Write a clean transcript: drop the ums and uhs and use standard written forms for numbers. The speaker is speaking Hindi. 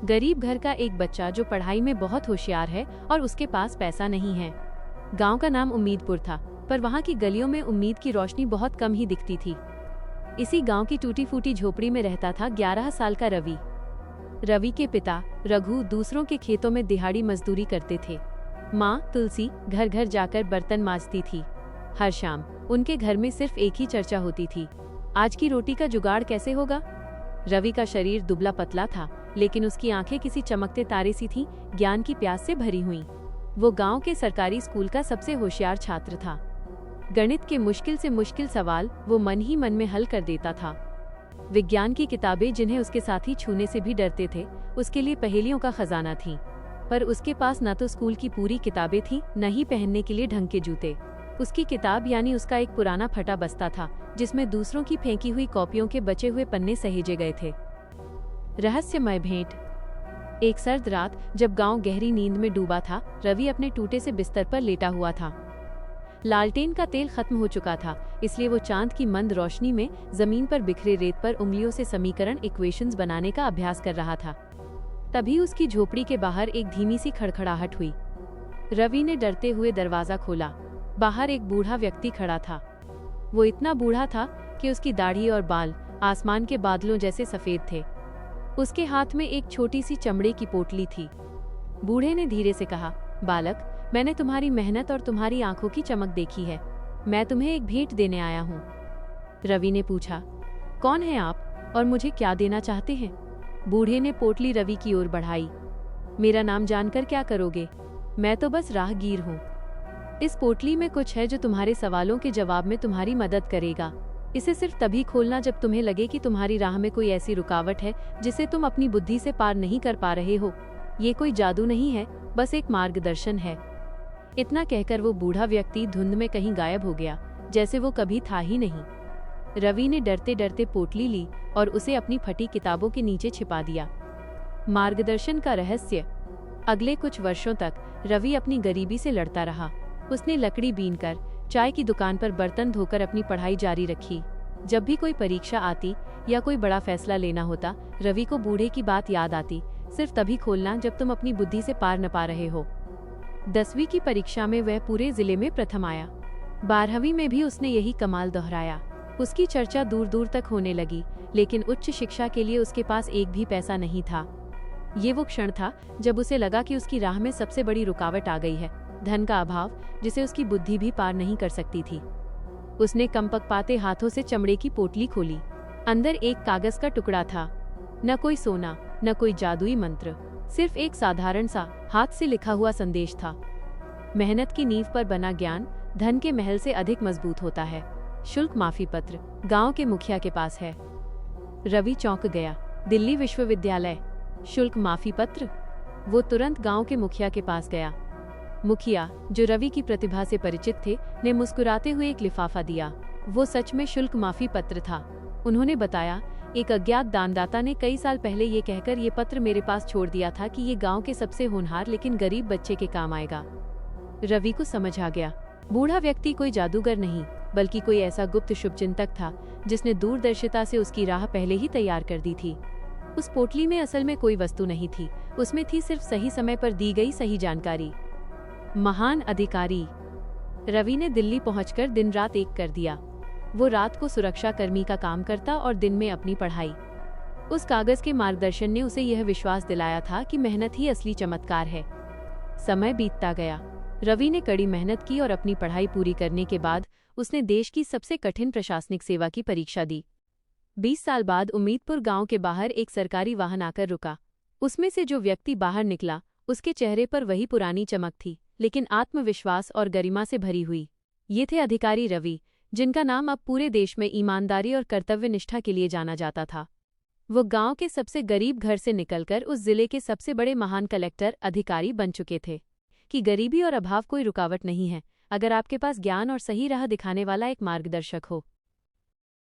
गरीब घर का एक बच्चा जो पढ़ाई में बहुत होशियार है और उसके पास पैसा नहीं है। गांव का नाम उम्मीदपुर था, पर वहाँ की गलियों में उम्मीद की रोशनी बहुत कम ही दिखती थी। इसी गांव की टूटी फूटी झोपड़ी में रहता था 11 साल का रवि। रवि के पिता रघु दूसरों के खेतों में दिहाड़ी मजदूरी करते थे। माँ तुलसी घर घर जाकर बर्तन मांजती थी। हर शाम उनके घर में सिर्फ एक ही चर्चा होती थी, आज की रोटी का जुगाड़ कैसे होगा। रवि का शरीर दुबला पतला था, लेकिन उसकी आंखें किसी चमकते तारे सी थीं, ज्ञान की प्यास से भरी हुई। वो गांव के सरकारी स्कूल का सबसे होशियार छात्र था। गणित के मुश्किल से मुश्किल सवाल वो मन ही मन में हल कर देता था। विज्ञान की किताबें, जिन्हें उसके साथी छूने से भी डरते थे, उसके लिए पहेलियों का खजाना थीं। पर उसके पास न तो स्कूल की पूरी किताबें थीं, न ही पहनने के लिए ढंग के जूते। उसकी किताब यानी उसका एक पुराना फटा बस्ता था, जिसमें दूसरों की फेंकी हुई कॉपियों के बचे हुए पन्ने सहेजे गए थे। रहस्यमय भेंट। एक सर्द रात जब गांव गहरी नींद में डूबा था, रवि अपने टूटे से बिस्तर पर लेटा हुआ था। लालटेन का तेल खत्म हो चुका था, इसलिए वो चांद की मंद रोशनी में जमीन पर बिखरे रेत पर उंगलियों से समीकरण इक्वेशंस बनाने का अभ्यास कर रहा था। तभी उसकी झोपड़ी के बाहर एक धीमी सी खड़खड़ाहट हुई। रवि ने डरते हुए दरवाजा खोला। बाहर एक बूढ़ा व्यक्ति खड़ा था। वो इतना बूढ़ा था कि उसकी दाढ़ी और बाल आसमान के बादलों जैसे सफेद थे। उसके हाथ में एक छोटी सी चमड़े की पोटली थी। बूढ़े ने धीरे से कहा, बालक, मैंने तुम्हारी मेहनत और तुम्हारी आंखों की चमक देखी है। मैं तुम्हें एक भेंट देने आया हूँ। रवि ने पूछा, कौन है आप और मुझे क्या देना चाहते हैं? बूढ़े ने पोटली रवि की ओर बढ़ाई। मेरा नाम जानकर क्या करोगे? मैं तो बस राहगीर हूँ। इस पोटली में कुछ है जो तुम्हारे सवालों के जवाब में तुम्हारी मदद करेगा। इसे सिर्फ तभी खोलना जब तुम्हें लगे कि तुम्हारी राह में कोई ऐसी रुकावट है जिसे तुम अपनी बुद्धि से पार नहीं कर पा रहे हो। ये कोई जादू नहीं है, बस एक मार्गदर्शन है। इतना कहकर वो बूढ़ा व्यक्ति धुंध में कहीं गायब हो गया, जैसे वो कभी था ही नहीं। रवि ने डरते डरते पोटली ली और उसे अपनी फटी किताबों के नीचे छिपा दिया। मार्गदर्शन का रहस्य। अगले कुछ वर्षों तक रवि अपनी गरीबी से लड़ता रहा। उसने लकड़ी बीनकर, चाय की दुकान पर बर्तन धोकर अपनी पढ़ाई जारी रखी। जब भी कोई परीक्षा आती या कोई बड़ा फैसला लेना होता, रवि को बूढ़े की बात याद आती, सिर्फ तभी खोलना जब तुम अपनी बुद्धि से पार न पा रहे हो। 10वीं की परीक्षा में वह पूरे जिले में प्रथम आया। 12वीं में भी उसने यही कमाल दोहराया। उसकी चर्चा दूर दूर तक होने लगी, लेकिन उच्च शिक्षा के लिए उसके पास एक भी पैसा नहीं था। ये वो क्षण था जब उसे लगा कि उसकी राह में सबसे बड़ी रुकावट आ गई है, धन का अभाव, जिसे उसकी बुद्धि भी पार नहीं कर सकती थी। उसने कंपकपाते हाथों से चमड़े की पोटली खोली। अंदर एक कागज का टुकड़ा था। न कोई सोना, न कोई जादुई मंत्र, सिर्फ एक साधारण सा हाथ से लिखा हुआ संदेश था। मेहनत की नींव पर बना ज्ञान धन के महल से अधिक मजबूत होता है। शुल्क माफी पत्र गांव के मुखिया के पास है। रवि चौंक गया। दिल्ली विश्वविद्यालय, शुल्क माफी पत्र? वो तुरंत गांव के मुखिया के पास गया। मुखिया, जो रवि की प्रतिभा से परिचित थे, ने मुस्कुराते हुए एक लिफाफा दिया। वो सच में शुल्क माफी पत्र था। उन्होंने बताया, एक अज्ञात दानदाता ने कई साल पहले ये कहकर ये पत्र मेरे पास छोड़ दिया था कि ये गांव के सबसे होनहार लेकिन गरीब बच्चे के काम आएगा। रवि को समझ आ गया, बूढ़ा व्यक्ति कोई जादूगर नहीं, बल्कि कोई ऐसा गुप्त शुभचिंतक था जिसने दूरदर्शिता से उसकी राह पहले ही तैयार कर दी थी। उस पोटली में असल में कोई वस्तु नहीं थी, उसमें थी सिर्फ सही समय पर दी गई सही जानकारी। महान अधिकारी। रवि ने दिल्ली पहुंचकर दिन रात एक कर दिया। वो रात को सुरक्षा कर्मी का काम करता और दिन में अपनी पढ़ाई। उस कागज के मार्गदर्शन ने उसे यह विश्वास दिलाया था कि मेहनत ही असली चमत्कार है। समय बीतता गया। रवि ने कड़ी मेहनत की और अपनी पढ़ाई पूरी करने के बाद उसने देश की सबसे कठिन प्रशासनिक सेवा की परीक्षा दी। 20 साल बाद उम्मीदपुर गांव के बाहर एक सरकारी वाहन आकर रुका। उसमें से जो व्यक्ति बाहर निकला, उसके चेहरे पर वही पुरानी चमक थी, लेकिन आत्मविश्वास और गरिमा से भरी हुई। ये थे अधिकारी रवि, जिनका नाम अब पूरे देश में ईमानदारी और कर्तव्य निष्ठा के लिए जाना जाता था। वो गांव के सबसे गरीब घर से निकलकर उस जिले के सबसे बड़े महान कलेक्टर अधिकारी बन चुके थे। कि गरीबी और अभाव कोई रुकावट नहीं है, अगर आपके पास ज्ञान और सही राह दिखाने वाला एक मार्गदर्शक हो।